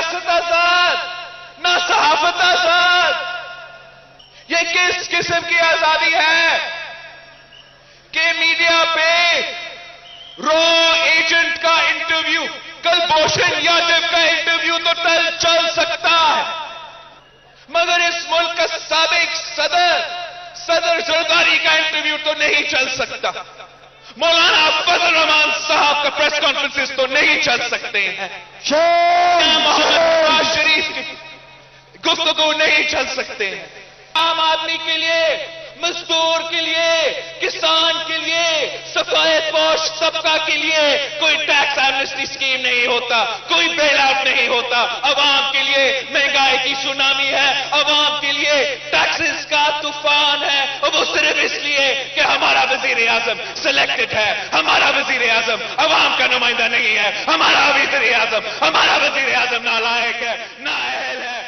سیاست آزاد، نہ صحافت آزاد. یہ کس قسم کی آزادی ہے کہ میڈیا پہ رو ایجنٹ کا انٹرویو، کلبھوشن یادو کا انٹرویو تو چل سکتا ہے، مگر اس ملک کا سابق صدر زرداری کا انٹرویو تو نہیں چل سکتا. مولانا فضل الرحمان صاحب کا پریس کانفرنسز تو نہیں چل سکتے ہیں. محمد نواز شریف کی گفتگو نہیں چل سکتے ہیں. عام آدمی کے لیے، مزدور کے لیے، کسان کے لیے، سفید پوش طبقہ کے لیے کوئی ٹیکس ایمنسٹی اسکیم نہیں ہوتا، کوئی بیل آؤٹ نہیں ہوتا. عوام کے لیے مہنگائی کی سونامی ہے، عوام کے لیے ٹیکسز کا طوفان ہے، اور وہ صرف اس لیے کہ ہمارا وزیر اعظم سلیکٹڈ ہے، ہمارا وزیر اعظم عوام کا نمائندہ نہیں ہے، ہمارا وزیر اعظم نالائق ہے، نااہل ہے.